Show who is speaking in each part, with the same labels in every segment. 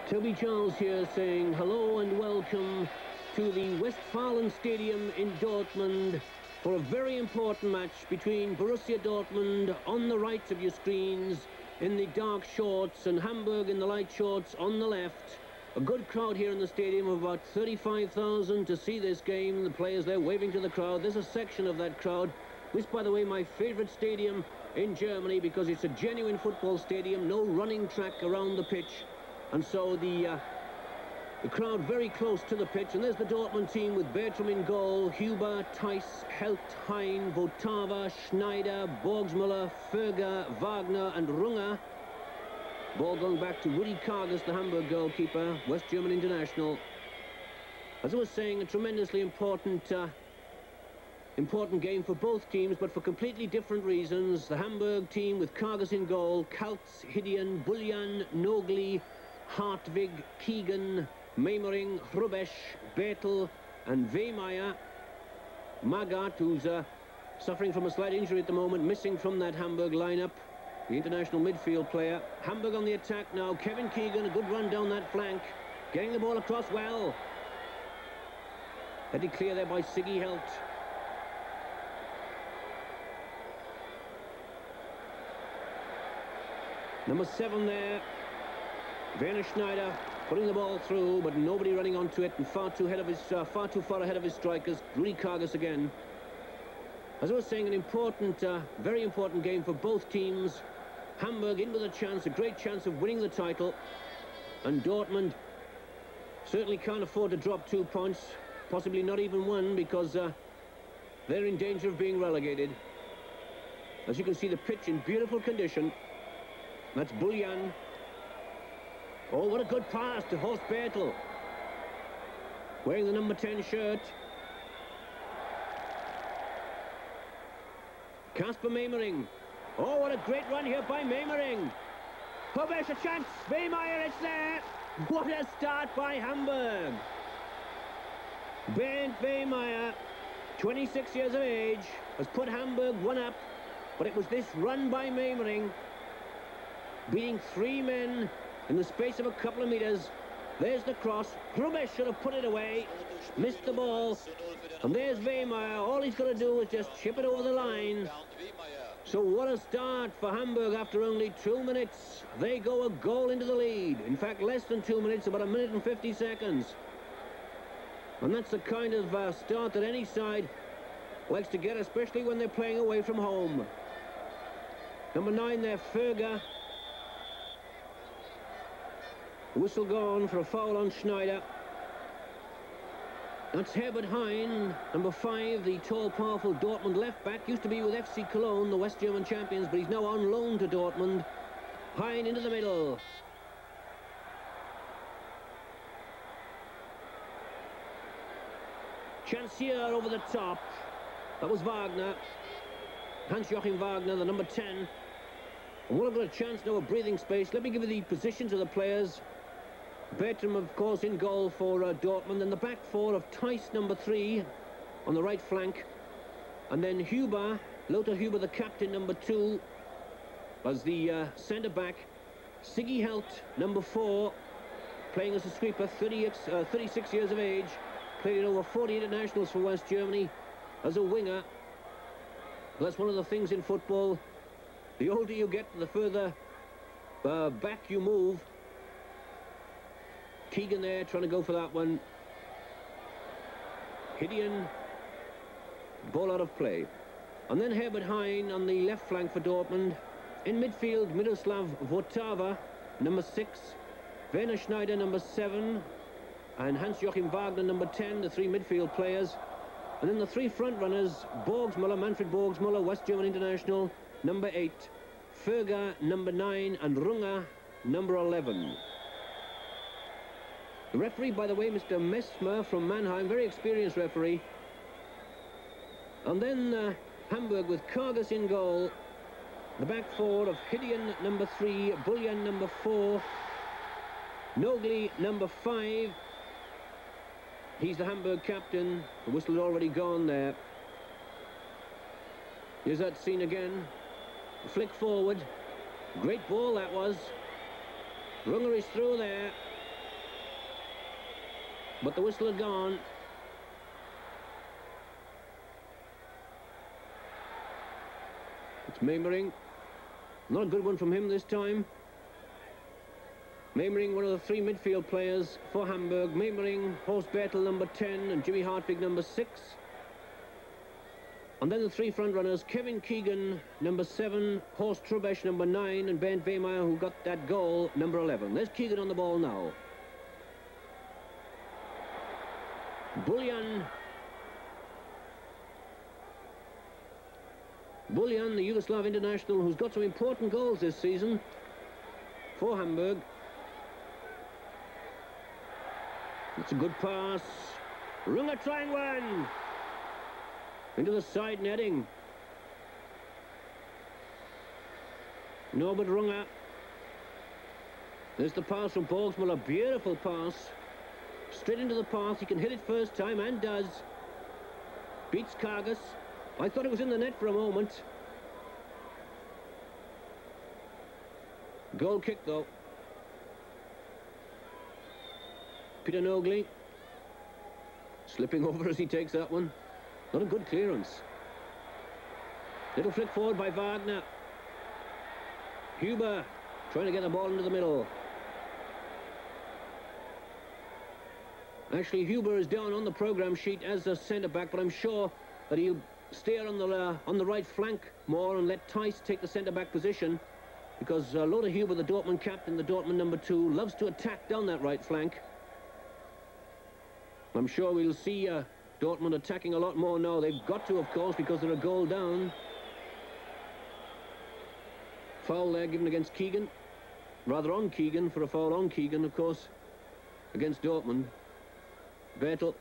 Speaker 1: Toby Charles here saying hello and welcome to the Westfalen Stadium in Dortmund for a very important match between Borussia Dortmund on the right of your screens in the dark shorts and Hamburg in the light shorts on the left. A good crowd here in the stadium of about 35,000 to see this game. The players there waving to the crowd. There's a section of that crowd. This, by the way, my favourite stadium in Germany because it's a genuine football stadium, no running track around the pitch. And so the crowd very close to the pitch. And there's the Dortmund team with Bertram in goal, Huber, Theis, Helt, Hein, Votava, Schneider, Borgsmüller, Förger, Wagner and Runge. Ball going back to Rudi Kargas, the Hamburg goalkeeper, West German international. As I was saying, a tremendously important game for both teams, but for completely different reasons. The Hamburg team with Kargas in goal, Kaltz, Hidian, Buljan, Nogli, Hartwig, Keegan, Meimering, Hrubesch, Bertel and Wehmeyer. Magath, who's suffering from a slight injury at the moment, missing from that Hamburg lineup, the international midfield player. Hamburg on the attack now. Kevin Keegan, a good run down that flank, getting the ball across well. Headed clear there by Siggy Helt. Number 7 there, Werner Schneider, putting the ball through, but nobody running onto it, and far too far ahead of his strikers. Rudi Kargas again. As I was saying, an important, very important game for both teams. Hamburg in with a chance, a great chance of winning the title, and Dortmund certainly can't afford to drop 2 points, possibly not even one, because they're in danger of being relegated. As you can see, the pitch in beautiful condition. That's Buljan. Oh, what a good pass to Horst Bertel, wearing the number 10 shirt. Kasper Meimering. Oh, what a great run here by Meimering. Hrubesch, a chance. Wehmeyer, it's there. What a start by Hamburg. Bernd Wehmeyer, 26 years of age, has put Hamburg 1 up, but it was this run by Meimering, beating 3 men in the space of a couple of meters. There's the cross. Hrubesch should have put it away, missed the ball, and there's Wehmeyer. All he's got to do is just chip it over the line. So what a start for Hamburg after only 2 minutes. They go a goal into the lead. In fact, less than 2 minutes, about 1 minute and 50 seconds. And that's the kind of start that any side likes to get, especially when they're playing away from home. Number 9 there, Förger. Whistle gone for a foul on Schneider. That's Herbert Hein, number 5, the tall, powerful Dortmund left-back. Used to be with FC Cologne, the West German champions, but he's now on loan to Dortmund. Hein into the middle. Chance here over the top. That was Wagner. Hans-Joachim Wagner, the number 10. And what a good chance now of breathing space. Let me give you the positions of the players. Bertram, of course, in goal for Dortmund, and the back 4 of Theis, number 3, on the right flank. And then Huber, Lothar Huber, the captain, number 2, as the centre-back. Siggy Helt, number 4, playing as a sweeper, 36 years of age, played in over 40 internationals for West Germany as a winger. That's one of the things in football. The older you get, the further back you move. Keegan there, trying to go for that one. Hidian, ball out of play. And then Herbert Hein on the left flank for Dortmund. In midfield, Miroslav Votava, number 6. Werner Schneider, number 7. And Hans-Joachim Wagner, number 10, the 3 midfield players. And then the 3 front runners, Borgsmüller, Manfred Borgsmüller, West German international, number 8. Förger, number 9. And Runge, number 11. The referee, by the way, Mr. Messmer from Mannheim, very experienced referee. And then Hamburg with Kargas in goal. The back 4 of Hidian, number 3, Buljan, number 4, Nogli, number 5. He's the Hamburg captain. The whistle had already gone there. Here's that scene again. Flick forward. Great ball that was. Runge is through there. But the whistle had gone. It's Meimering. Not a good one from him this time. Meimering, one of the three midfield players for Hamburg. Meimering, Horst Bertel, number 10, and Jimmy Hartwig, number 6. And then the three front runners, Kevin Keegan, number 7, Horst Trubesch, number 9, and Bernd Wehmeyer, who got that goal, number 11. There's Keegan on the ball now. Buljan, the Yugoslav international, who's got some important goals this season for Hamburg. It's a good pass. Runge trying one. Into the side netting. Norbert Runge. There's the pass from Borgsmuller. Beautiful pass. Straight into the path. He can hit it first time and does. Beats Kargas. I thought it was in the net for a moment. Goal kick though. Peter Nogli. Slipping over as he takes that one. Not a good clearance. Little flick forward by Wagner. Huber trying to get the ball into the middle. Actually, Huber is down on the programme sheet as a centre-back, but I'm sure that he'll stay on the right flank more and let Tice take the centre-back position, because Lothar Huber, the Dortmund captain, the Dortmund number 2, loves to attack down that right flank. I'm sure we'll see Dortmund attacking a lot more now. They've got to, of course, because they're a goal down. Foul there given against Keegan. Rather on Keegan, for a foul on Keegan, of course, against Dortmund. Bertel.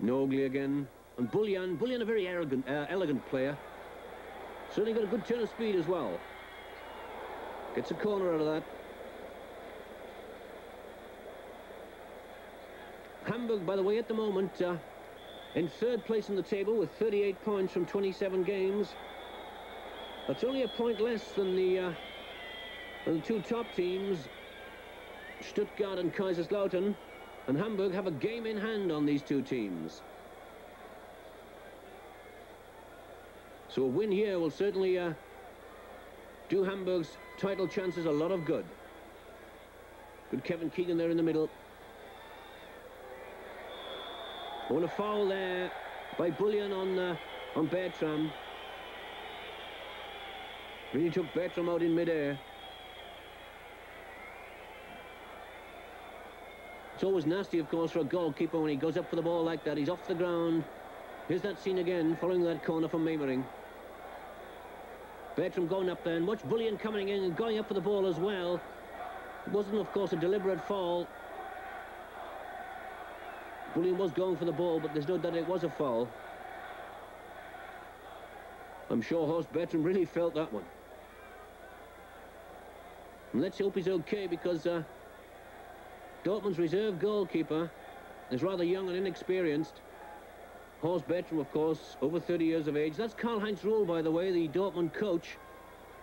Speaker 1: Nogli again. And Buljan. Buljan, a very elegant player. Certainly got a good turn of speed as well. Gets a corner out of that. Hamburg, by the way, at the moment, in third place in the table with 38 points from 27 games. That's only a point less than the two top teams, Stuttgart and Kaiserslautern. And Hamburg have a game in hand on these two teams. So a win here will certainly do Hamburg's title chances a lot of good. Good Kevin Keegan there in the middle. Oh, and a foul there by Buljan on Bertram. Really took Bertram out in midair. It's always nasty, of course, for a goalkeeper when he goes up for the ball like that. He's off the ground. Here's that scene again, following that corner from Meimering. Bertram going up there, and watch Buljan coming in and going up for the ball as well. It wasn't, of course, a deliberate fall. Buljan was going for the ball, but there's no doubt it was a foul. I'm sure Horst Bertram really felt that one. And let's hope he's okay, because Dortmund's reserve goalkeeper is rather young and inexperienced. Horst Bertram, of course, over 30 years of age. That's Karl-Heinz Ruhl, by the way, the Dortmund coach.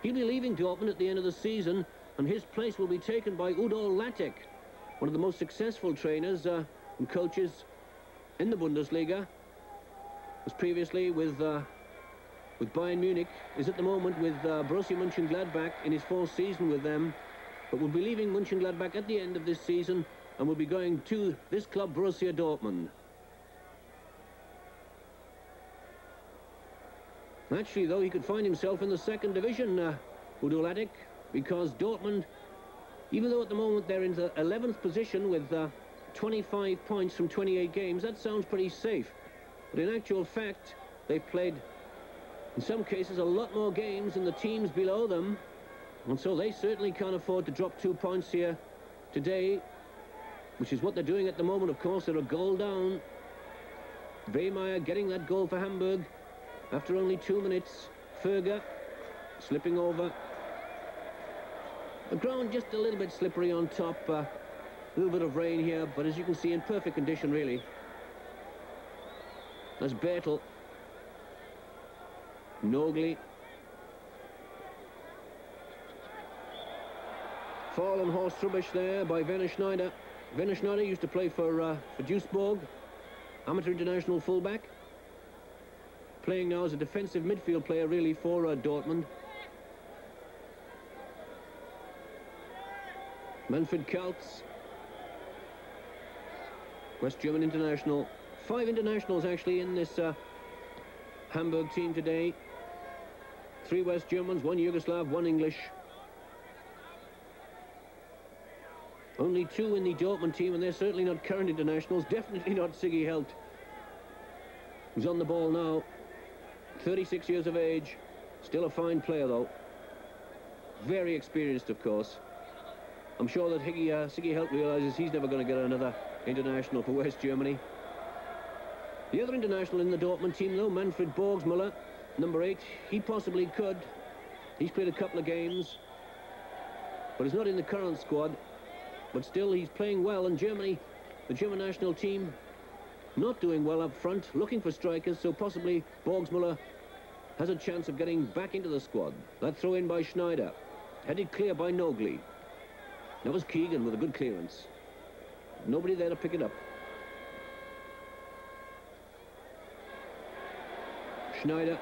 Speaker 1: He'll be leaving Dortmund at the end of the season, and his place will be taken by Udo Lattek, one of the most successful trainers and coaches in the Bundesliga. Was previously with Bayern Munich, is at the moment with Borussia Mönchengladbach in his 4th season with them, but will be leaving Mönchengladbach at the end of this season and will be going to this club, Borussia Dortmund. Actually, though, he could find himself in the 2nd division, Udo Lattek, because Dortmund, even though at the moment they're in the 11th position with 25 points from 28 games, that sounds pretty safe. But in actual fact, they've played, in some cases, a lot more games than the teams below them. And so they certainly can't afford to drop 2 points here today, which is what they're doing at the moment, of course. They're a goal down. Wehmeyer getting that goal for Hamburg after only 2 minutes. Ferger slipping over. The ground just a little bit slippery on top. A little bit of rain here, but as you can see, in perfect condition, really. That's Bertel. Nogli. Fall on horse rubbish there by Werner Schneider. Werner Schneider used to play for Duisburg, amateur international fullback. Playing now as a defensive midfield player, really, for Dortmund. Manfred Kaltz, West German international. 5 internationals, actually, in this Hamburg team today. 3 West Germans, 1 Yugoslav, 1 English. Only 2 in the Dortmund team, and they're certainly not current internationals. Definitely not Siggy Helt, who's on the ball now. 36 years of age. Still a fine player, though. Very experienced, of course. I'm sure that Siggy Helt realises he's never going to get another international for West Germany. The other international in the Dortmund team, though, Manfred Borgsmüller, number 8, he possibly could. He's played a couple of games, but he's not in the current squad. But still, he's playing well, and Germany, the German national team, not doing well up front, looking for strikers, so possibly Borgsmüller has a chance of getting back into the squad. That throw in by Schneider, headed clear by Nogli. That was Keegan with a good clearance. Nobody there to pick it up. Schneider.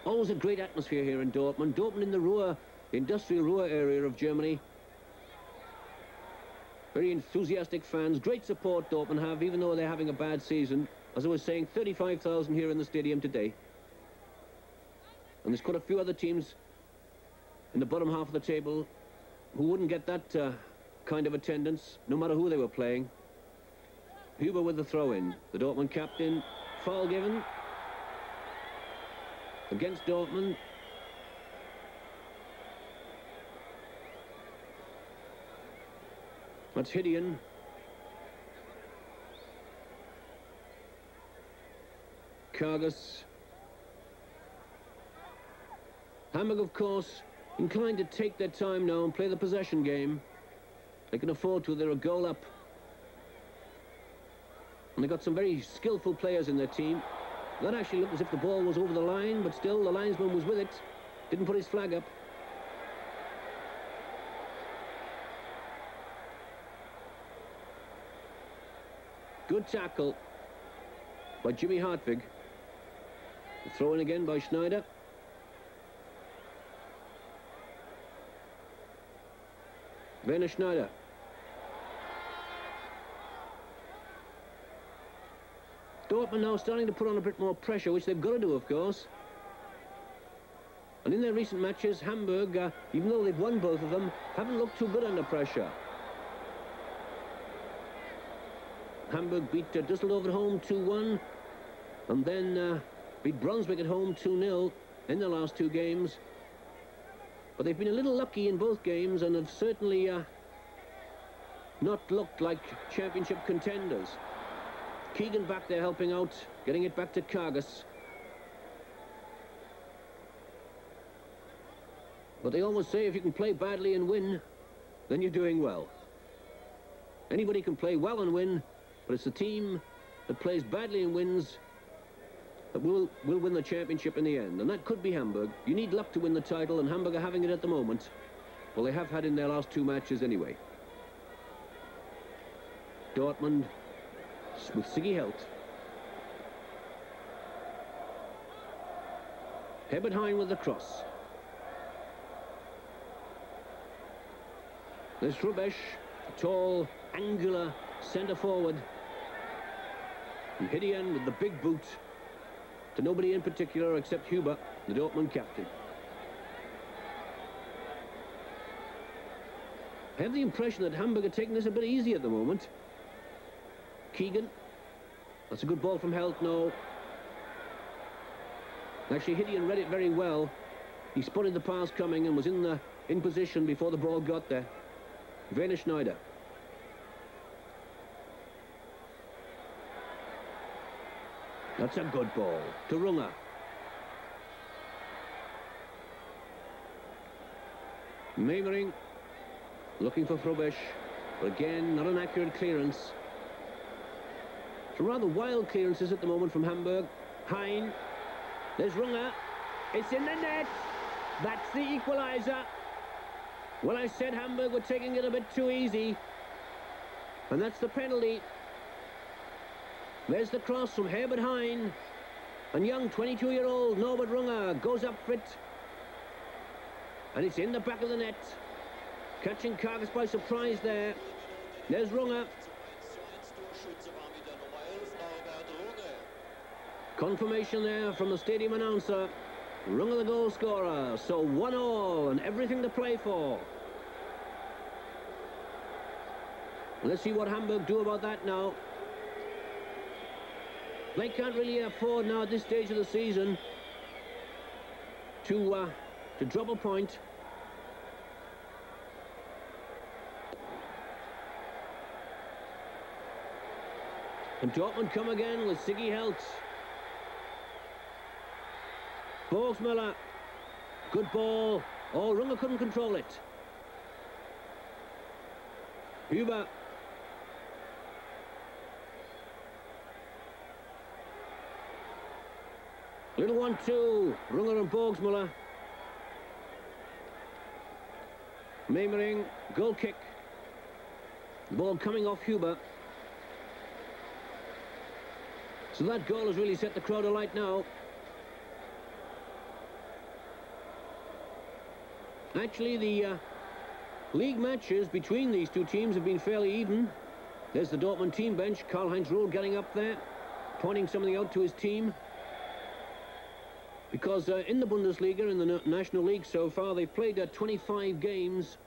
Speaker 1: Always a great atmosphere here in Dortmund. Dortmund in the Ruhr, industrial Ruhr area of Germany. Very enthusiastic fans. Great support Dortmund have, even though they're having a bad season. As I was saying, 35,000 here in the stadium today. And there's quite a few other teams in the bottom half of the table who wouldn't get that kind of attendance, no matter who they were playing. Huber with the throw-in. The Dortmund captain. Foul given against Dortmund. That's Hidian. Kargas. Hamburg, of course, inclined to take their time now and play the possession game. They can afford to. They're a goal up. And they've got some very skillful players in their team. That actually looked as if the ball was over the line, but still the linesman was with it. Didn't put his flag up. Good tackle by Jimmy Hartwig. Throw in again by Schneider. Werner Schneider. Dortmund now starting to put on a bit more pressure, which they've got to do, of course. And in their recent matches, Hamburg, even though they've won both of them, haven't looked too good under pressure. Hamburg beat Düsseldorf at home 2-1, and then beat Brunswick at home 2-0 in their last 2 games. But they've been a little lucky in both games and have certainly not looked like championship contenders. Keegan back there helping out, getting it back to Kargas. But they always say if you can play badly and win, then you're doing well. Anybody can play well and win, but it's the team that plays badly and wins that will win the championship in the end. And that could be Hamburg. You need luck to win the title, and Hamburg are having it at the moment. Well, they have had in their last 2 matches anyway. Dortmund with Siggy Helt. Hebertheim with the cross. There's Rubesch, a tall, angular centre forward. And Hidian with the big boot to nobody in particular except Huber, the Dortmund captain. I have the impression that Hamburg are taking this a bit easy at the moment. Keegan. That's a good ball from Helt now. Actually, Hidian read it very well. He spotted the pass coming and was in position before the ball got there. Werner Schneider. That's a good ball to Runge. Memering looking for Rubesch, but again, not an accurate clearance. Some rather wild clearances at the moment from Hamburg. Hein. There's Runge. It's in the net. That's the equaliser. Well, I said Hamburg were taking it a bit too easy. And that's the penalty. There's the cross from Herbert Hein. And young 22-year-old Norbert Runge goes up for it. And it's in the back of the net. Catching Kargas by surprise there. There's Runge. Confirmation there from the stadium announcer. Runge the goal scorer. So 1-1 and everything to play for. Let's see what Hamburg do about that now. They can't really afford now at this stage of the season to drop a point. And Dortmund come again with Siggy Helt. Borgsmüller. Good ball. Oh, Runge couldn't control it. Huber. Little 1-2. Runge and Borgsmüller. Meimering, goal kick. The ball coming off Huber. So that goal has really set the crowd alight now. Actually, the league matches between these two teams have been fairly even. There's the Dortmund team bench. Karl-Heinz Ruhl getting up there, pointing something out to his team. Because in the Bundesliga, in the National League so far, they've played 25 games,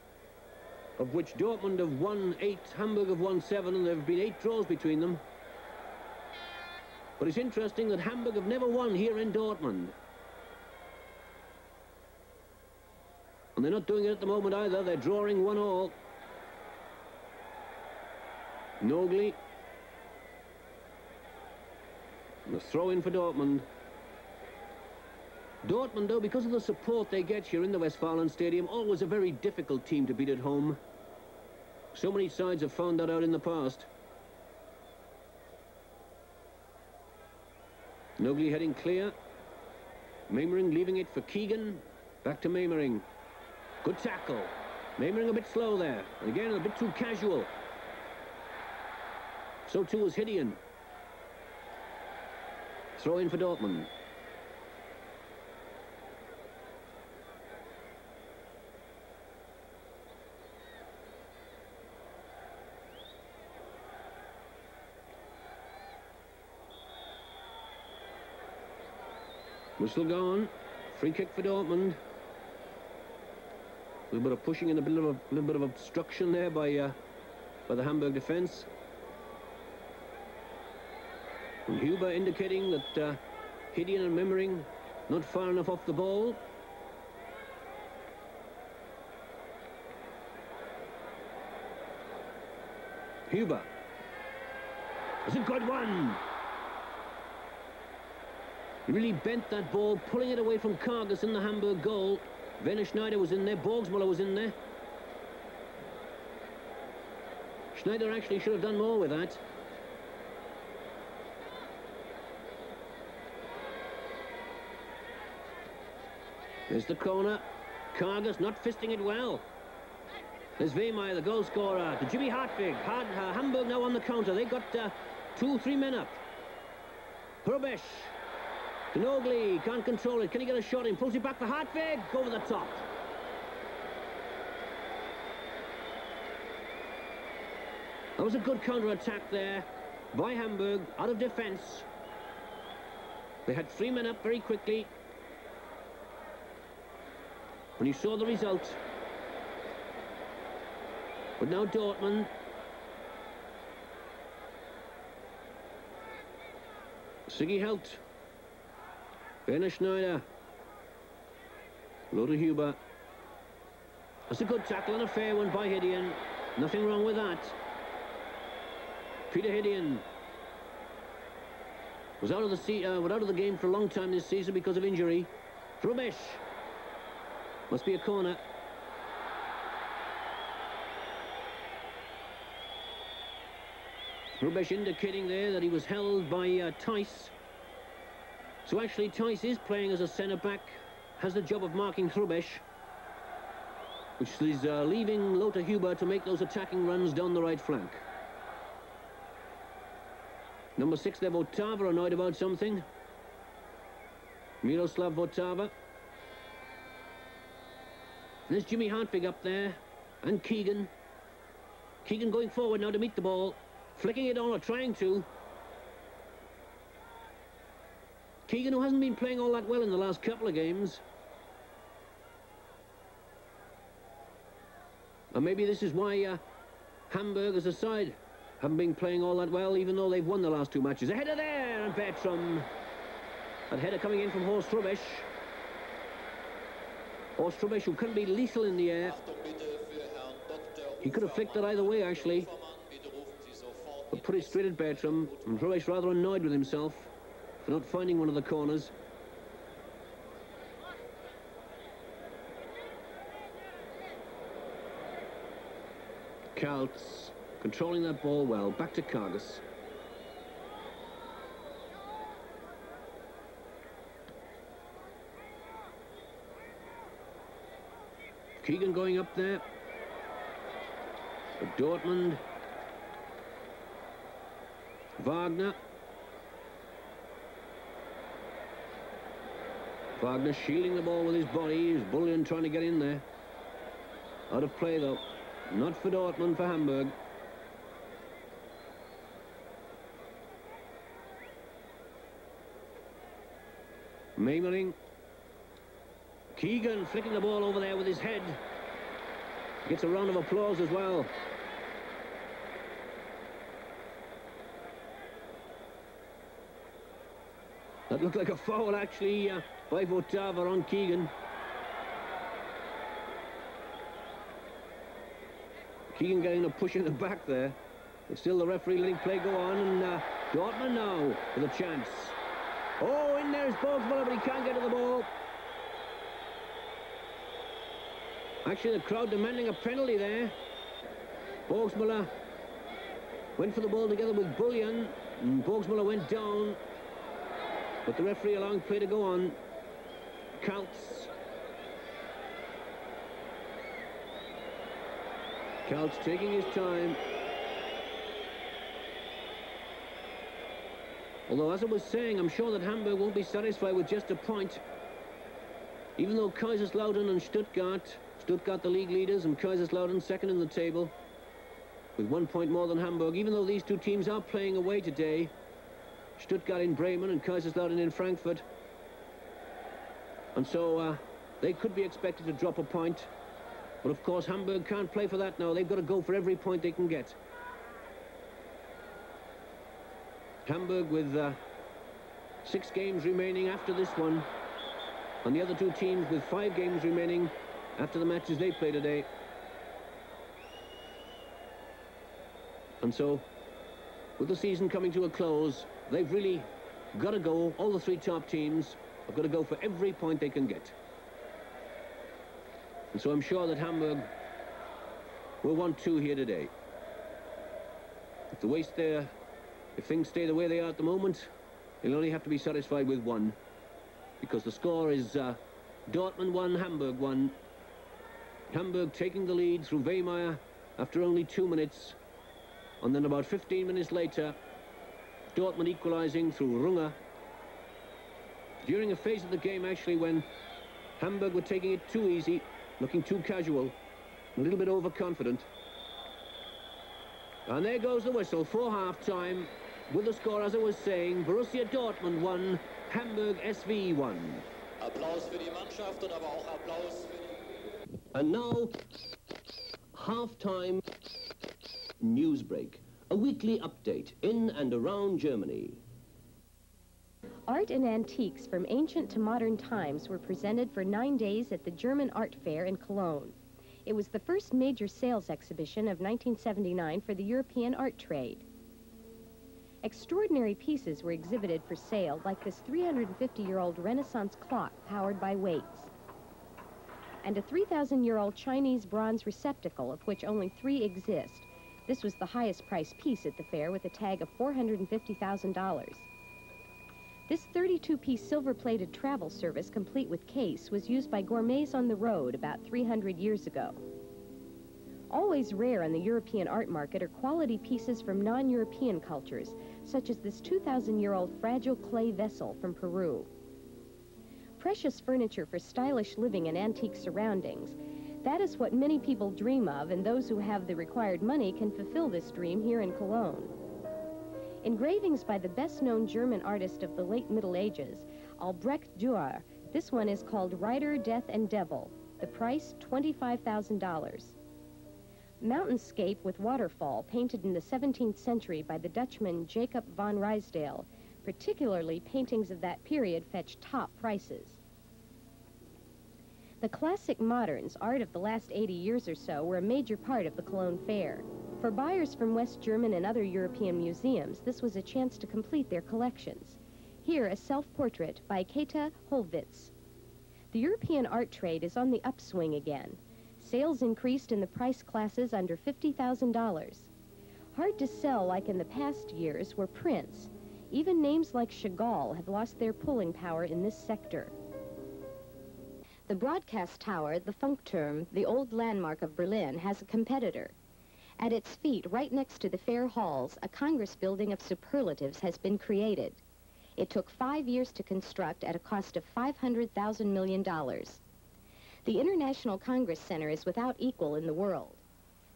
Speaker 1: of which Dortmund have won 8, Hamburg have won 7, and there have been 8 draws between them. But it's interesting that Hamburg have never won here in Dortmund. And they're not doing it at the moment either. They're drawing 1-1. Nogli. And a throw in for Dortmund. Dortmund, though, because of the support they get here in the Westfalen Stadium, always a very difficult team to beat at home. So many sides have found that out in the past. Nogli heading clear. Meimering leaving it for Keegan. Back to Meimering. Good tackle. Meimering a bit slow there. And again, a bit too casual. So too was Hidian. Throw in for Dortmund. Whistle gone. Free kick for Dortmund. A little bit of pushing and a little bit of obstruction there by the Hamburg defence. And Huber indicating that Hidian and Meimering not far enough off the ball. Huber. It's a good one. He really bent that ball, pulling it away from Kargas in the Hamburg goal. Werner Schneider was in there, Borgsmüller was in there. Schneider actually should have done more with that. There's the corner. Kargas not fisting it well. There's Wehmeyer, the goal scorer, to Jimmy Hartwig. Hamburg now on the counter. They've got 2-3 men up. Hrubesch. Nogli can't control it. Can he get a shot in? Pulls it back for Hartwig. Over the top. That was a good counter-attack there by Hamburg, out of defence. They had 3 men up very quickly. When you saw the result. But now Dortmund. Siggy Helt. Werner Schneider. Lothar Huber. That's a good tackle and a fair one by Hidian. Nothing wrong with that. Peter Hidian was out of the game for a long time this season because of injury. Hrubesch. Must be a corner. Hrubesch indicating there that he was held by Thijs. So actually Thijs is playing as a centre-back. has the job of marking Hrubesch, which is leaving Lothar Huber to make those attacking runs down the right flank. Number 6 there, Votava, annoyed about something. Miroslav Votava. There's Jimmy Hartwig up there, and Keegan. Keegan going forward now to meet the ball, flicking it on, or trying to. Keegan, who hasn't been playing all that well in the last couple of games. And maybe this is why Hamburg as a side haven't been playing all that well, even though they've won the last 2 matches. A header there, and Bertram. That header coming in from Horst Hrubesch. Horst Hrubesch, who can be lethal in the air. He could have flicked it either way, actually, but put it straight at Bertram, and Hrubesch rather annoyed with himself for not finding one of the corners. Kaltz controlling that ball well. Back to Kargas. Keegan going up there. For Dortmund. Wagner. Wagner shielding the ball with his body. He's bullying, trying to get in there. Out of play, though. Not for Dortmund, for Hamburg. Meimering. Keegan flicking the ball over there with his head. Gets a round of applause as well. That looked like a foul, actually, by Votava on Keegan. Keegan getting a push in the back there. But still the referee letting play go on, and Dortmund now with a chance. Oh, in there is Borgsmuller, but he can't get to the ball. Actually, the crowd demanding a penalty there. Borgsmuller went for the ball together with Bullion, and Borgsmuller went down, but the referee allowing play to go on. Kaltz. Kaltz taking his time. Although, as I was saying, I'm sure that Hamburg won't be satisfied with just a point. Even though Kaiserslautern and Stuttgart the league leaders, and Kaiserslautern second in the table with 1 point more than Hamburg, even though these two teams are playing away today, Stuttgart in Bremen and Kaiserslautern in Frankfurt, and so they could be expected to drop a point. But of course Hamburg can't play for that now. They've got to go for every point they can get. Hamburg with 6 games remaining after this one, and the other two teams with 5 games remaining after the matches they play today. And so, with the season coming to a close, they've really got to go. All the 3 top teams have got to go for every point they can get. And so I'm sure that Hamburg will want 2 here today. If things stay the way they are at the moment, they'll only have to be satisfied with 1, because the score is Dortmund 1, Hamburg 1. Hamburg taking the lead through Wehmeyer after only 2 minutes, and then about 15 minutes later, Dortmund equalising through Runge. During a phase of the game, actually, when Hamburg were taking it too easy, looking too casual, a little bit overconfident. And there goes the whistle for half-time, with the score, as I was saying, Borussia Dortmund 1, Hamburg SV 1.
Speaker 2: Applaus für die Mannschaft und aber auch Applaus für die...
Speaker 1: And now, half-time news break, a weekly update in and around Germany.
Speaker 3: Art and antiques from ancient to modern times were presented for 9 days at the German Art Fair in Cologne. It was the first major sales exhibition of 1979 for the European art trade. Extraordinary pieces were exhibited for sale, like this 350-year-old Renaissance clock powered by weights, and a 3,000-year-old Chinese bronze receptacle, of which only 3 exist. This was the highest priced piece at the fair, with a tag of $450,000. This 32-piece silver-plated travel service, complete with case, was used by gourmets on the road about 300 years ago. Always rare on the European art market are quality pieces from non-European cultures, such as this 2,000-year-old fragile clay vessel from Peru. Precious furniture for stylish living in antique surroundings. That is what many people dream of, and those who have the required money can fulfill this dream here in Cologne. Engravings by the best-known German artist of the late Middle Ages, Albrecht Dürer. This one is called Rider, Death, and Devil. The price, $25,000. Mountainscape with waterfall, painted in the 17th century by the Dutchman Jacob van Ruysdael. Particularly, paintings of that period fetch top prices. The classic moderns, art of the last 80 years or so, were a major part of the Cologne Fair. For buyers from West German and other European museums, this was a chance to complete their collections. Here, a self-portrait by Käthe Hollwitz. The European art trade is on the upswing again. Sales increased in the price classes under $50,000. Hard to sell like in the past years were prints. Even names like Chagall have lost their pulling power in this sector. The broadcast tower, the Funkturm, the old landmark of Berlin, has a competitor. At its feet, right next to the fair halls, a Congress building of superlatives has been created. It took 5 years to construct at a cost of $500 million. The International Congress Center is without equal in the world.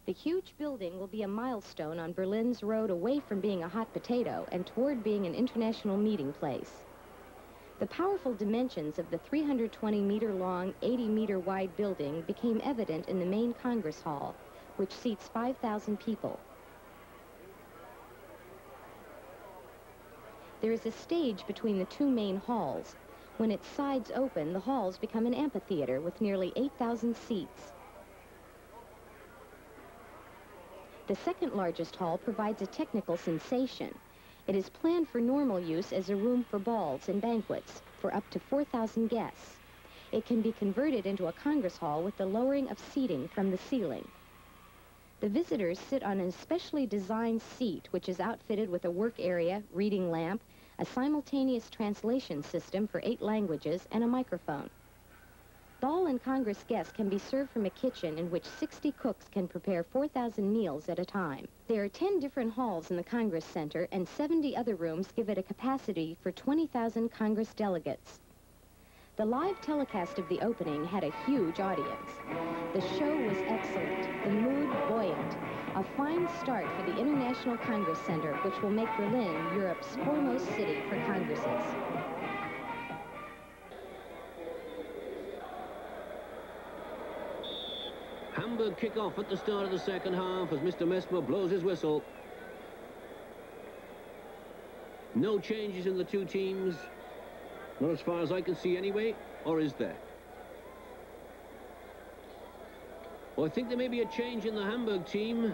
Speaker 3: The huge building will be a milestone on Berlin's road away from being a hot potato and toward being an international meeting place. The powerful dimensions of the 320-meter-long, 80-meter-wide building became evident in the main Congress Hall, which seats 5,000 people. There is a stage between the two main halls. When its sides open, the halls become an amphitheater with nearly 8,000 seats. The second largest hall provides a technical sensation. It is planned for normal use as a room for balls and banquets for up to 4,000 guests. It can be converted into a Congress hall with the lowering of seating from the ceiling. The visitors sit on an especially designed seat, which is outfitted with a work area, reading lamp, a simultaneous translation system for 8 languages, and a microphone. Ball and Congress guests can be served from a kitchen in which 60 cooks can prepare 4,000 meals at a time. There are 10 different halls in the Congress Center, and 70 other rooms give it a capacity for 20,000 Congress delegates. The live telecast of the opening had a huge audience. The show was excellent, the mood buoyant. A fine start for the International Congress Center, which will make Berlin Europe's foremost city for congresses.
Speaker 1: Hamburg kick off at the start of the second half as Mr. Messmer blows his whistle. No changes in the two teams. Not as far as I can see anyway, or is there? Well, I think there may be a change in the Hamburg team.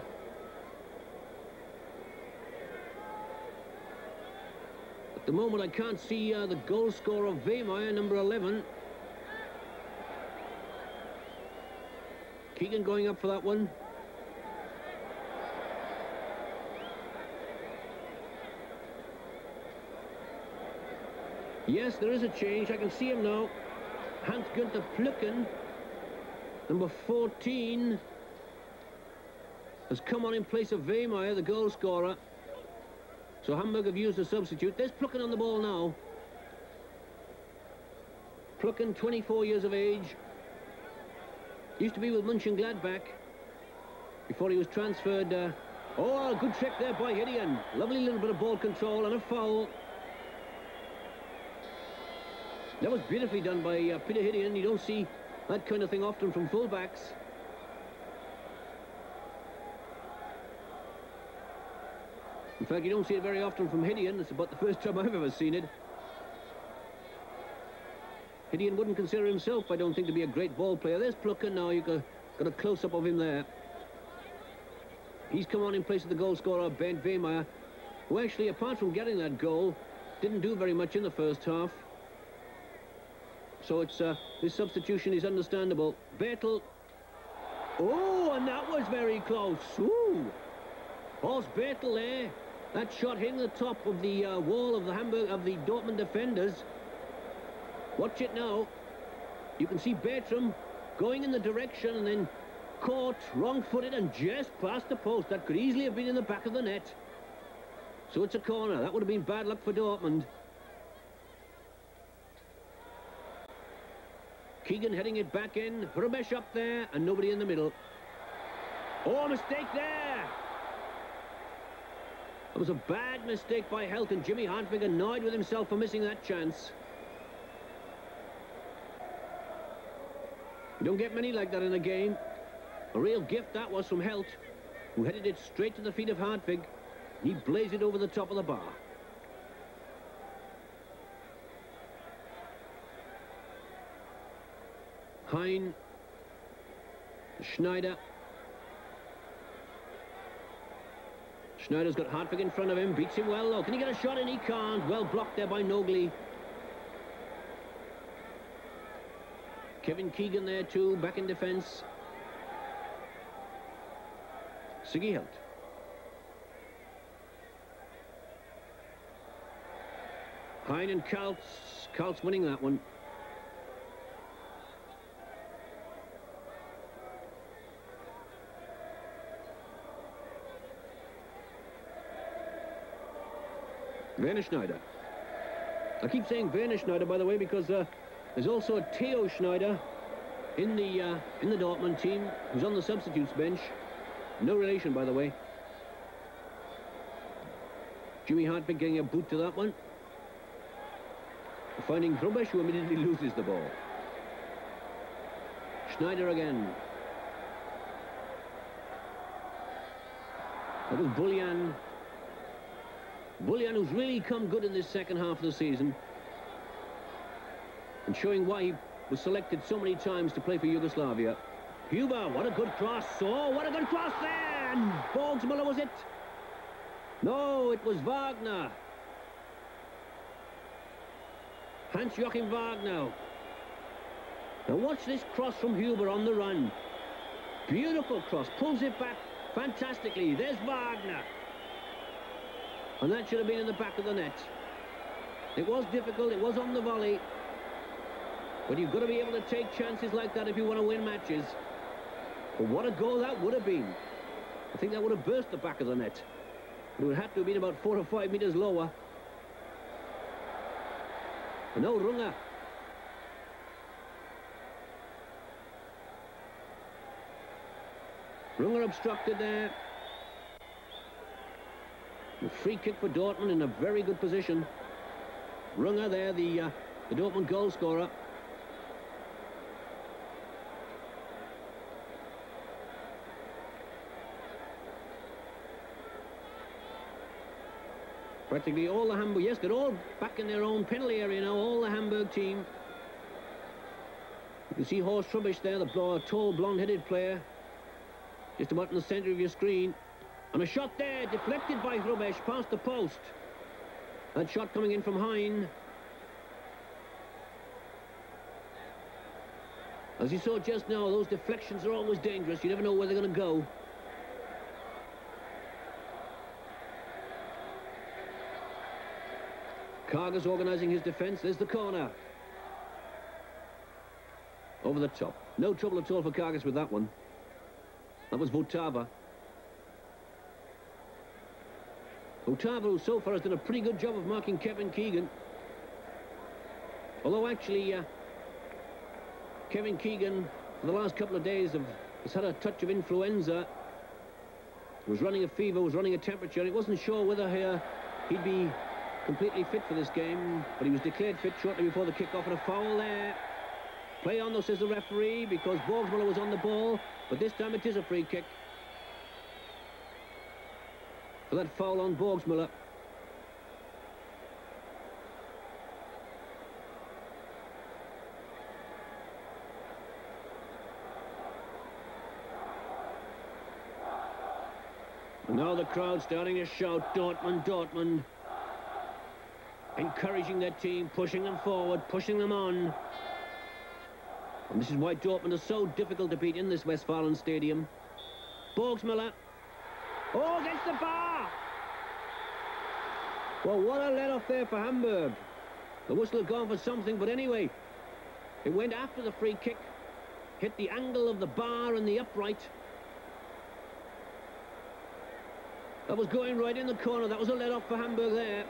Speaker 1: At the moment I can't see the goal scorer Wehmeyer, number 11. Keegan going up for that one. Yes, there is a change. I can see him now. Hans-Günther Plücken, number 14, has come on in place of Wehmeyer, the goal scorer. So Hamburg have used a substitute. There's Plücken on the ball now. Plücken, 24 years of age. Used to be with Mönchengladbach before he was transferred. Oh, good trick there by Hidian. Lovely little bit of ball control and a foul. That was beautifully done by Peter Hidian. You don't see that kind of thing often from fullbacks. In fact, you don't see it very often from Hidian. It's about the first time I've ever seen it. Hidian wouldn't consider himself, I don't think, to be a great ball player. There's Plücken now. You've got a close-up of him there. He's come on in place of the goal scorer, Bernd Wehmeyer, who actually, apart from getting that goal, didn't do very much in the first half. So it's this substitution is understandable. Bertel. Oh, and that was very close. Ooh. Horst Bertel there. That shot hitting the top of the wall of the Dortmund defenders. Watch it now. You can see Bertram going in the direction and then caught wrong-footed and just past the post. That could easily have been in the back of the net. So it's a corner. That would have been bad luck for Dortmund. Keegan heading it back in. Hrubesch up there and nobody in the middle. Oh, mistake there. That was a bad mistake by Helt, and Jimmy Hartwig annoyed with himself for missing that chance. You don't get many like that in a game. A real gift that was from Helt, who headed it straight to the feet of Hartwig. He blazed it over the top of the bar. Hein. Schneider. Schneider's got Hartwig in front of him, beats him well though. Can he get a shot in? He can't. Well blocked there by Nogli. Kevin Keegan there too, back in defence. Siggy Helt. Hein and Kaltz. Kaltz winning that one. Werner Schneider. I keep saying Werner Schneider, by the way, because there's also a Theo Schneider in the Dortmund team who's on the substitutes bench. No relation, by the way. Jimmy Hartwig getting a boot to that one. Finding Hrubesch, who immediately loses the ball. Schneider again. That was Bullian. Bullian, who's really come good in this second half of the season, and showing why he was selected so many times to play for Yugoslavia. Huber, what a good cross. Oh, what a good cross there! And Borgsmüller, was it? No, it was Wagner. Hans-Joachim Wagner. Now watch this cross from Huber on the run. Beautiful cross, pulls it back fantastically. There's Wagner. And that should have been in the back of the net. It was difficult, it was on the volley. But you've got to be able to take chances like that if you want to win matches. But what a goal that would have been. I think that would have burst the back of the net. It would have to have been about 4 or 5 metres lower. And now Runge. Runge obstructed there. A free kick for Dortmund in a very good position. Runge there, the Dortmund goal scorer. Practically all the Hamburg, yes, they're all back in their own penalty area now, all the Hamburg team. You can see Horst Hrubesch there, the tall, blonde-headed player, just about in the centre of your screen. And a shot there, deflected by Hrubesch, past the post. That shot coming in from Hein. As you saw just now, those deflections are always dangerous. You never know where they're going to go. Karger's organising his defence. There's the corner. Over the top. No trouble at all for Kargas with that one. That was Votava. Votava, who so far has done a pretty good job of marking Kevin Keegan. Although actually, Kevin Keegan, for the last couple of days, has had a touch of influenza. Was running a fever, was running a temperature. He wasn't sure whether he'd be completely fit for this game, but he was declared fit shortly before the kick-off, and a foul there. Play on though, says the referee, because Borgsmüller was on the ball, but this time it is a free kick for that foul on Borgsmüller. And now the crowd starting to shout, Dortmund, Dortmund. Encouraging their team, pushing them forward, pushing them on. And this is why Dortmund is so difficult to beat in this Westfalen Stadium. Borgsmüller. Oh, against the bar! Well, what a let-off there for Hamburg. The whistle had gone for something, but anyway, it went after the free kick, hit the angle of the bar and the upright. That was going right in the corner. That was a let-off for Hamburg there.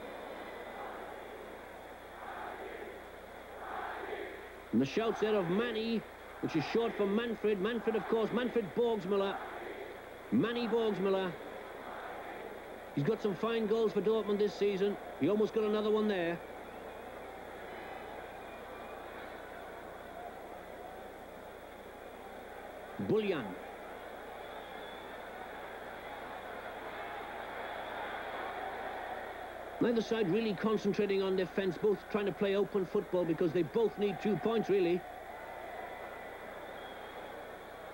Speaker 1: And the shouts there of Manny, which is short for Manfred. Manfred, of course, Manfred Borgsmüller. Manny Borgsmüller. He's got some fine goals for Dortmund this season. He almost got another one there. Bullion. Neither side really concentrating on defence, both trying to play open football because they both need 2 points, really.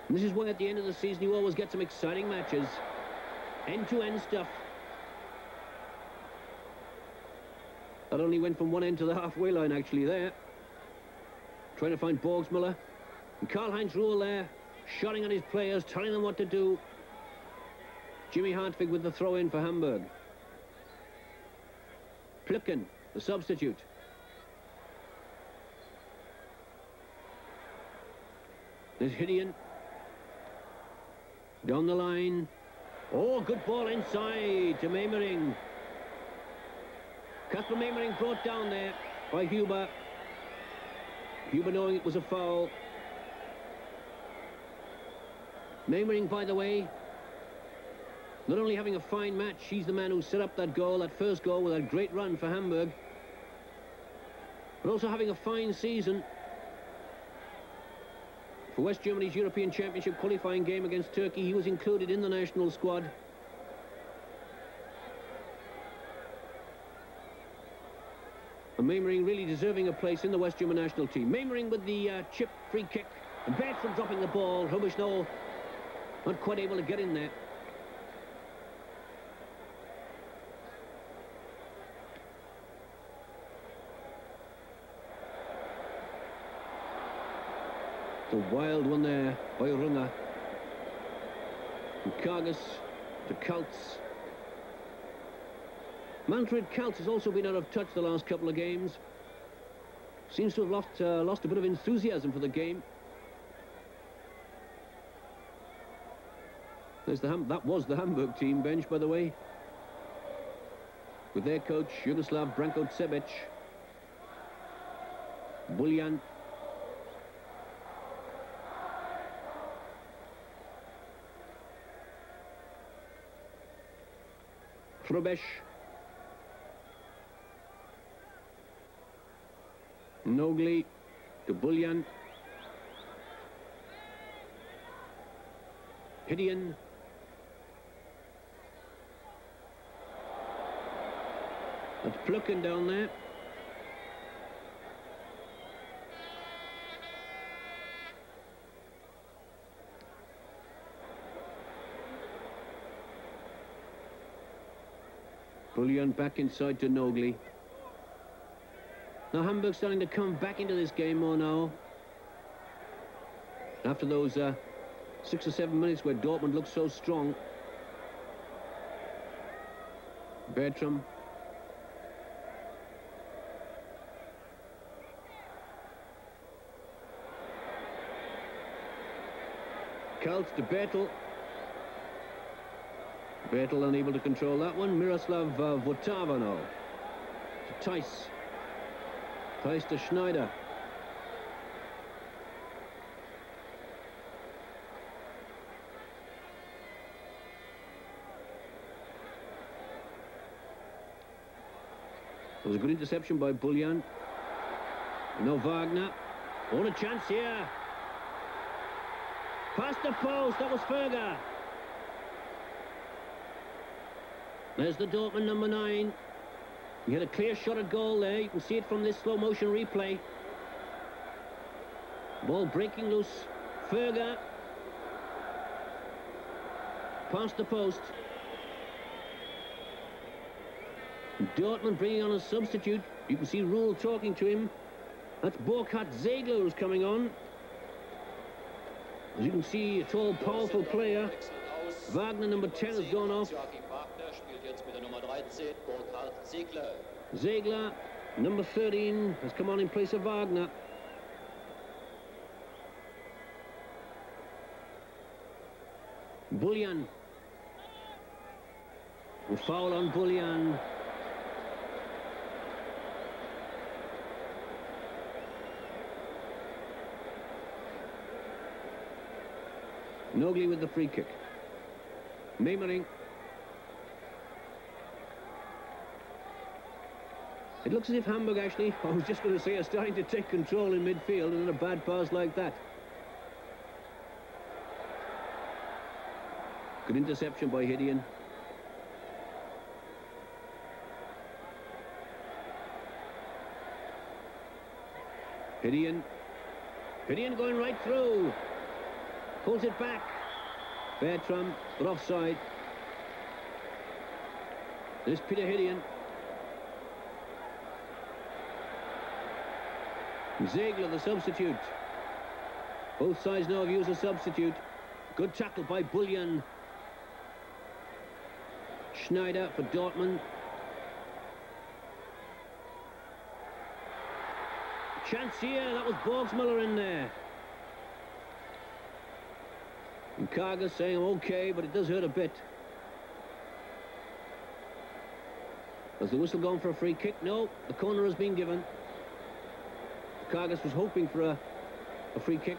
Speaker 1: And this is why at the end of the season you always get some exciting matches. End-to-end stuff. That only went from one end to the halfway line, actually, there. Trying to find Borgsmüller. And Karl-Heinz Ruhl there, shouting at his players, telling them what to do. Jimmy Hartwig with the throw-in for Hamburg. Plücken, the substitute. There's Hidian. Down the line. Oh, good ball inside to Meimering. Kasper Meimering brought down there by Huber. Huber knowing it was a foul. Meimering, by the way, not only having a fine match, he's the man who set up that goal, that first goal with that great run for Hamburg, but also having a fine season. For West Germany's European Championship qualifying game against Turkey, he was included in the national squad. And Meimering really deserving a place in the West German national team. Meimering with the chip free kick, and Bertram dropping the ball. Rubischno not quite able to get in there. The wild one there by Runga. From Kargas to Kaltz. Manfred Kaltz has also been out of touch the last couple of games. Seems to have lost a bit of enthusiasm for the game. There's that was the Hamburg team bench, by the way, with their coach Yugoslav Branko Cebec. Bullion. Hrubesch. Nogli to Bullion. Hidian. That's Plücken down there. Bullion back inside to Nogli. Now Hamburg's starting to come back into this game more now. After those 6 or 7 minutes where Dortmund looked so strong. Bertram. Kaltz to Bertel. Bertel unable to control that one. Miroslav Votava now. To Theis. Theis to Schneider. There was a good interception by Bullion. No Wagner. What a chance here. Past the post, that was Ferger. There's the Dortmund number 9. He had a clear shot at goal there. You can see it from this slow motion replay. Ball breaking loose. Ferger. Past the post. Dortmund bringing on a substitute. You can see Ruhl talking to him. That's Burkhard Zegler who's coming on. As you can see, a tall, powerful player. Wagner, number 10, has gone off.
Speaker 2: 13, Burkhard Ziegler.
Speaker 1: Ziegler, number 13, has come on in place of Wagner. Bullion. A foul on Bullion. Nogli with the free kick. Meimering. It looks as if Hamburg actually, I was just going to say, are starting to take control in midfield, and a bad pass like that. Good interception by Hidian. Hidian going right through. Pulls it back. Bertram, but offside. There's Peter Hidian. Ziegler, the substitute. Both sides now have used a substitute. Good tackle by Bullion. Schneider for Dortmund. Chance here, that was Borgsmüller in there. And Karga saying okay, but it does hurt a bit. Has the whistle gone for a free kick? No, the corner has been given. Kargas was hoping for a free kick.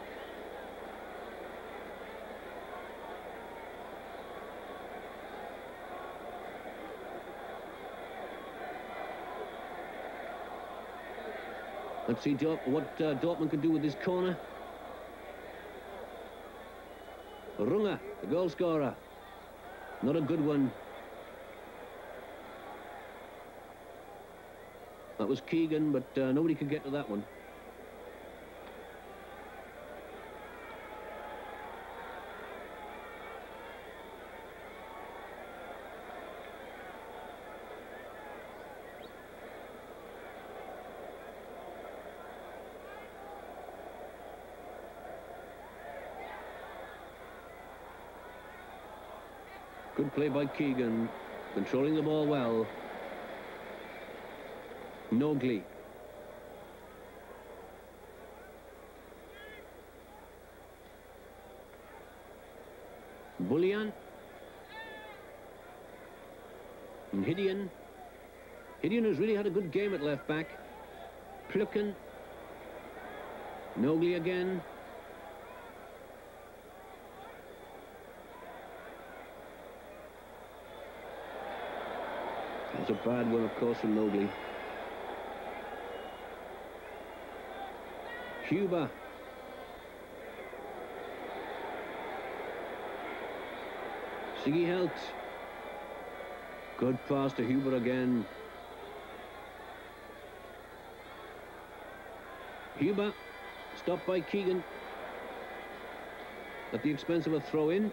Speaker 1: Let's see what Dortmund can do with this corner. Runge, the goal scorer. Not a good one. That was Keegan, but nobody could get to that one. Good play by Keegan, controlling the ball well. Nogli. Bullion. And Hidian. Hidian has really had a good game at left back. Plücken. Nogli again. That's a bad one, of course, from Nogli. Huber. Siggy Helt. Good pass to Huber again. Huber, stopped by Keegan. At the expense of a throw-in.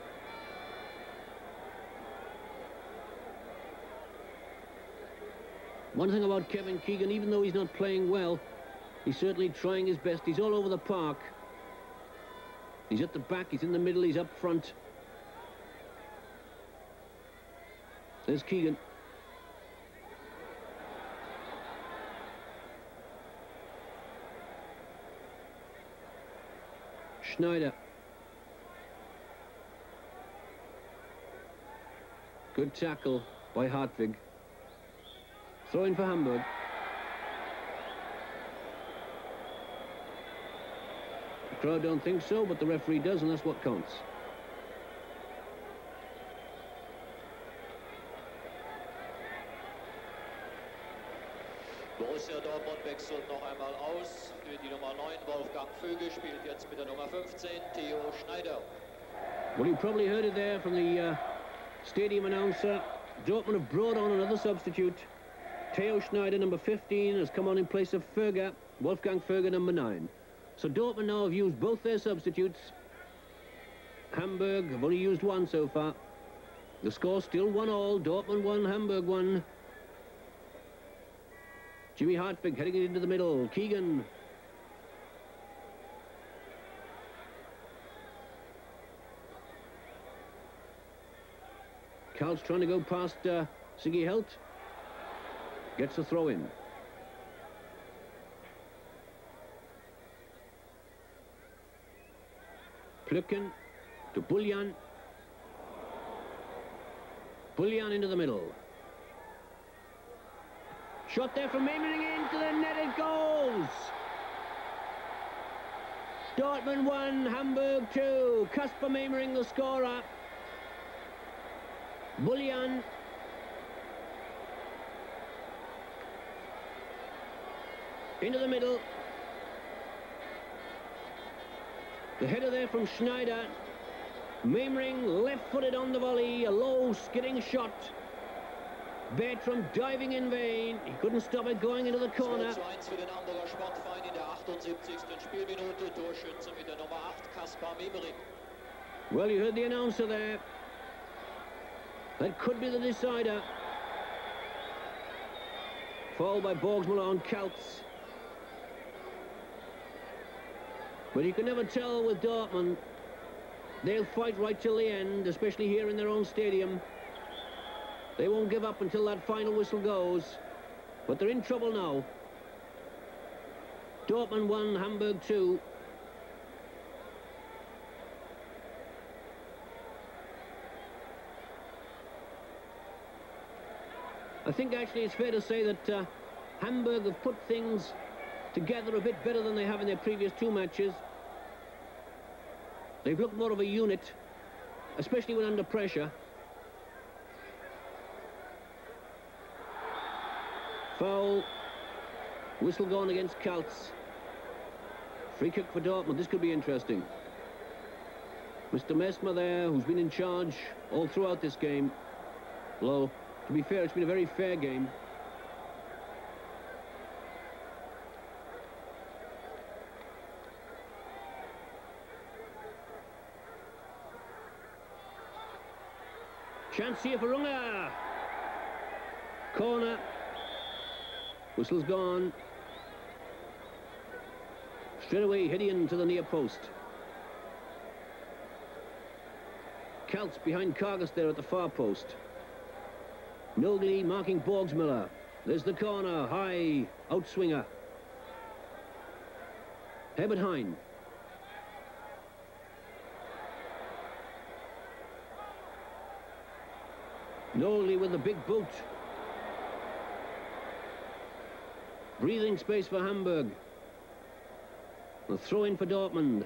Speaker 1: One thing about Kevin Keegan, even though he's not playing well, he's certainly trying his best. He's all over the park. He's at the back, he's in the middle, he's up front. There's Keegan. Schneider. Good tackle by Hartwig. Throw in for Hamburg. The crowd don't think so, but the referee does, and that's what counts.
Speaker 2: Borussia Dortmund wechselt noch einmal aus. Für die Nummer 9, Wolfgang Vöge, spielt jetzt mit der Nummer 15, Theo Schneider.
Speaker 1: Well, you probably heard it there from the stadium announcer. Dortmund have brought on another substitute. Theo Schneider, number 15, has come on in place of Vöge, Wolfgang Vöge, number 9. So Dortmund now have used both their substitutes. Hamburg have only used one so far. The score still 1-1. Dortmund 1, Hamburg 1. Jimmy Hartwig heading it into the middle. Keegan. Kaltz trying to go past Siggy Helt. Gets a throw in. Plücken to Bullian. Bullian into the middle. Shot there from Memering into the net, it goes! Dortmund 1, Hamburg 2. Kasper Memering the scorer. Bullian. Into the middle. The header there from Schneider. Memering left-footed on the volley, a low skidding shot. Bertram diving in vain. He couldn't stop it going into the corner.
Speaker 2: 2:1 für den Hamburger Sportverein in der 78. Spielminute. Torschütze mit der Nummer 8, Kasper Memering.
Speaker 1: Well, you heard the announcer there. That could be the decider. Foul by Borgsmuller on Kaltz. But you can never tell with Dortmund. They'll fight right till the end, especially here in their own stadium. They won't give up until that final whistle goes. But they're in trouble now. Dortmund 1, Hamburg 2. I think actually it's fair to say that Hamburg have put things together a bit better than they have in their previous two matches. They've looked more of a unit, especially when under pressure. Foul. Whistle going against Kaltz. Free kick for Dortmund. This could be interesting. Mr. Messmer there, who's been in charge all throughout this game. Although, to be fair, it's been a very fair game. Chance here for Runga. Corner. Whistle's gone. Straight away, Hidian to the near post. Kaltz behind Kargas there at the far post. Nogli marking Borgsmuller. There's the corner. High. Outswinger. Herbert Hein. Nogli with the big boot. Breathing space for Hamburg. A throw in for Dortmund.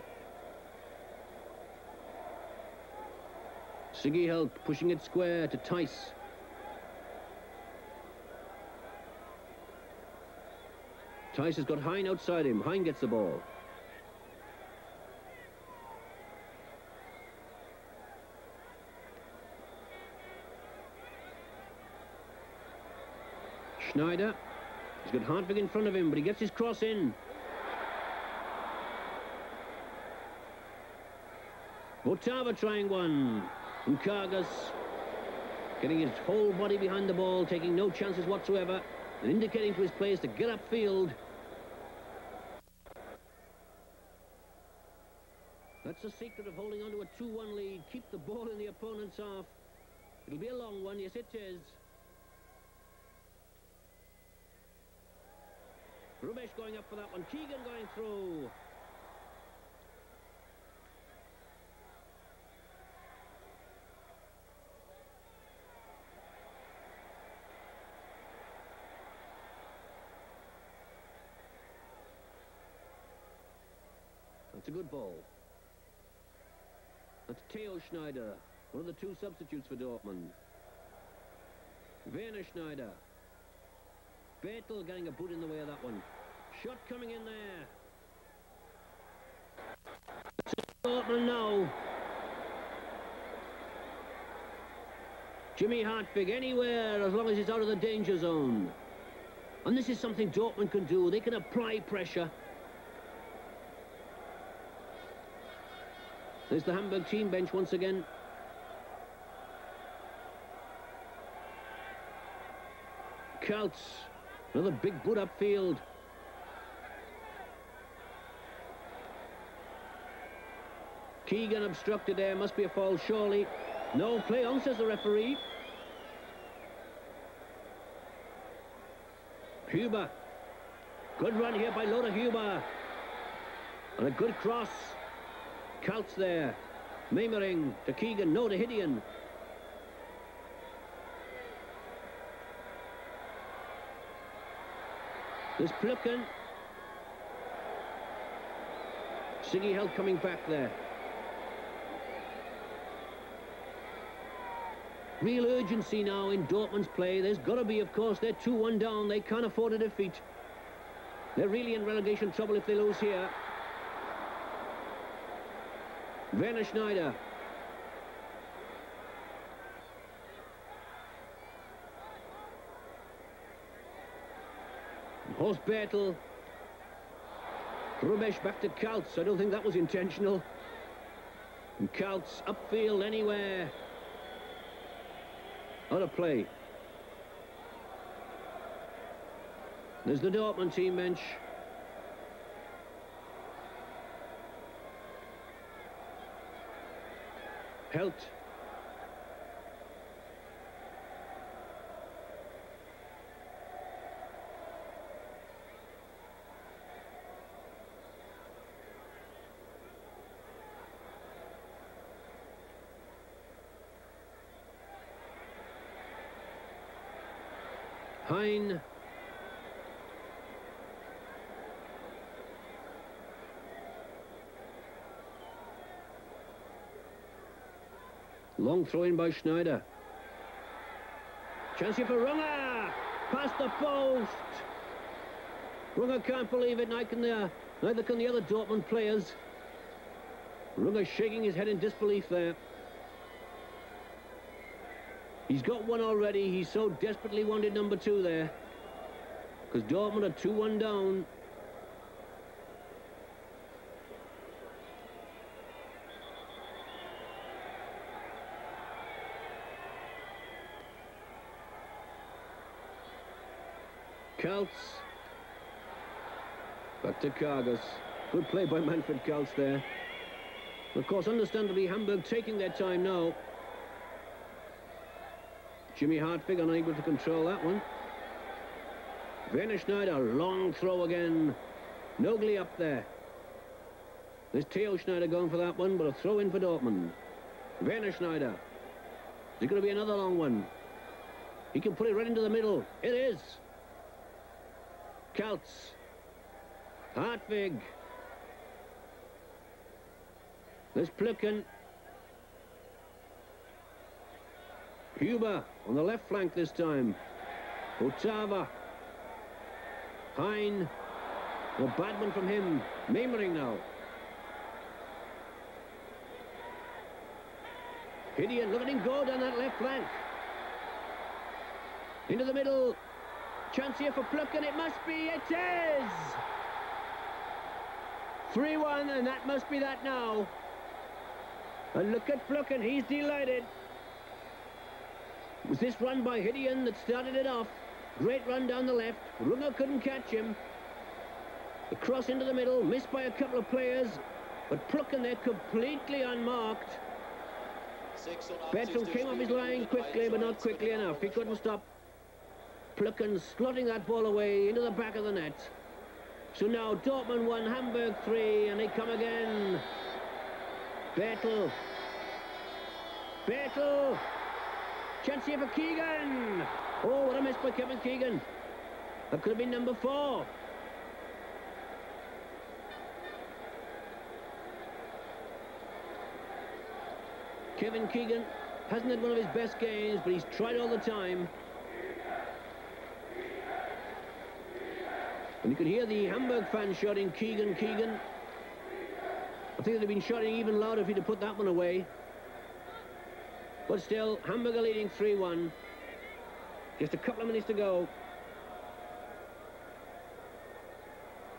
Speaker 1: Siggy Help pushing it square to Tice. Tice has got Hein outside him. Hein gets the ball. Schneider. He's got Hartwig in front of him, but he gets his cross in. Votava trying one. And Kargas getting his whole body behind the ball, taking no chances whatsoever, and indicating to his players to get upfield. That's the secret of holding on to a 2-1 lead. Keep the ball in the opponent's half. It'll be a long one, yes it is. Rubesh going up for that one. Keegan going through. That's a good ball. That's Theo Schneider, one of the two substitutes for Dortmund. Werner Schneider. Bertel getting a boot in the way of that one. Shot coming in there. Dortmund now. Jimmy Hartwig anywhere as long as it's out of the danger zone. And this is something Dortmund can do. They can apply pressure. There's the Hamburg team bench once again. Kaltz. Another big boot upfield. Keegan obstructed there. Must be a foul, surely. No, play on, says the referee. Huber. Good run here by Lothar Huber. And a good cross. Counts there. Meimering to Keegan. No, to Hidian. There's Plucken. Siggy Held coming back there. Real urgency now in Dortmund's play. There's got to be, of course. They're 2-1 down. They can't afford a defeat. They're really in relegation trouble if they lose here. Werner Schneider. Horst Bertel. Rubesch back to Kautz. I don't think that was intentional. And Kautz upfield anywhere. Out of play. There's the Dortmund team bench. Helt. Hein. Long throw in by Schneider. Chance here for Runge. Past the post. Runge can't believe it. Neither can the other Dortmund players. Runge shaking his head in disbelief there. He's got one already. He so desperately wanted number 2 there. Because Dortmund are 2-1 down. Kautz. Back to Kargas. Good play by Manfred Kautz there. Of course, understandably, Hamburg taking their time now. Jimmy Hartwig unable to control that one. Werner Schneider, long throw again. Nogli up there. There's Theo Schneider going for that one, but a throw in for Dortmund. Werner Schneider. Is it going to be another long one? He can put it right into the middle. It is. Kautz. Hartwig. There's Plucken. Huber on the left flank this time. Otava. Hein. A bad one from him. Meimering now. Hidian, look at him go down that left flank. Into the middle. Chance here for Plucken. It must be. It is. 3-1, and that must be that now. And look at Plucken. He's delighted. Was this run by Hidian that started it off? Great run down the left. Runge couldn't catch him. The cross into the middle, missed by a couple of players, but Plucken there completely unmarked. Bertel came off his line quickly, but not quickly enough. He couldn't stop Plucken slotting that ball away into the back of the net. So now Dortmund 1, Hamburg 3, and they come again. Bertel. Bertel. Chance here for Keegan. Oh, what a miss by Kevin Keegan. That could have been number 4. Kevin Keegan hasn't had one of his best games, but he's tried all the time. And you could hear the Hamburg fans shouting, Keegan, Keegan. I think they'd have been shouting even louder if he'd have put that one away. But still, Hamburg are leading 3-1. Just a couple of minutes to go.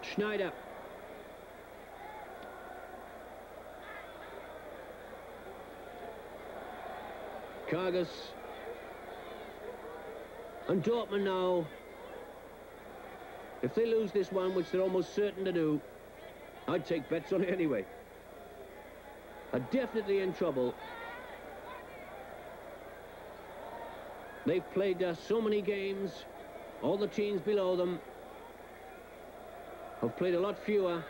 Speaker 1: Schneider. Kargas. And Dortmund now. If they lose this one, which they're almost certain to do, I'd take bets on it anyway. Are definitely in trouble. They've played so many games. All the teams below them have played a lot fewer.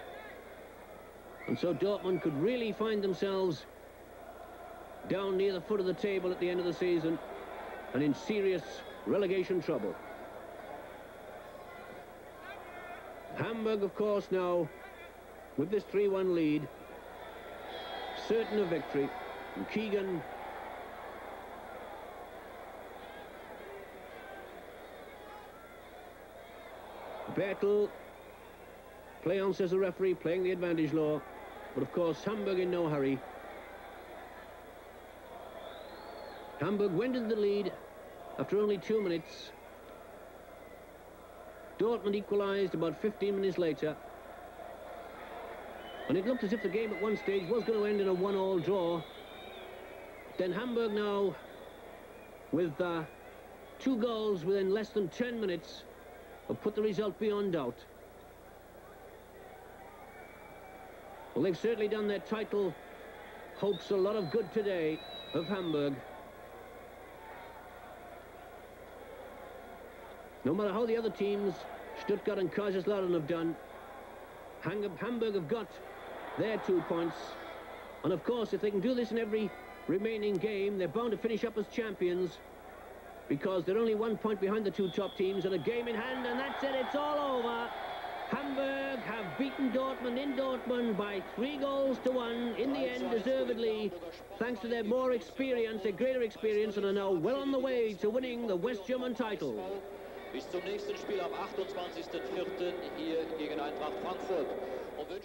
Speaker 1: And so Dortmund could really find themselves down near the foot of the table at the end of the season and in serious relegation trouble. Hamburg, of course, now with this 3-1 lead, certain of victory. And Keegan Bertel, play on, says the referee, playing the advantage law. But of course, Hamburg in no hurry. Hamburg went into the lead after only 2 minutes. Dortmund equalised about 15 minutes later. And it looked as if the game at one stage was going to end in a 1-all draw. Then Hamburg now, with 2 goals within less than 10 minutes, have put the result beyond doubt. Well, they've certainly done their title hopes a lot of good today of Hamburg. No matter how the other teams, Stuttgart and Kaiserslautern, have done, Hamburg have got their 2 points. And of course, if they can do this in every remaining game, they're bound to finish up as champions, because they're only 1 point behind the 2 top teams and a game in hand, and that's it, it's all over. Hamburg have beaten Dortmund in Dortmund by 3-1 in the end, deservedly, thanks to their more experience, their greater experience, and are now well on the way to winning the West German title.
Speaker 2: Bis zum nächsten Spiel am 28.04. hier gegen Eintracht Frankfurt. Und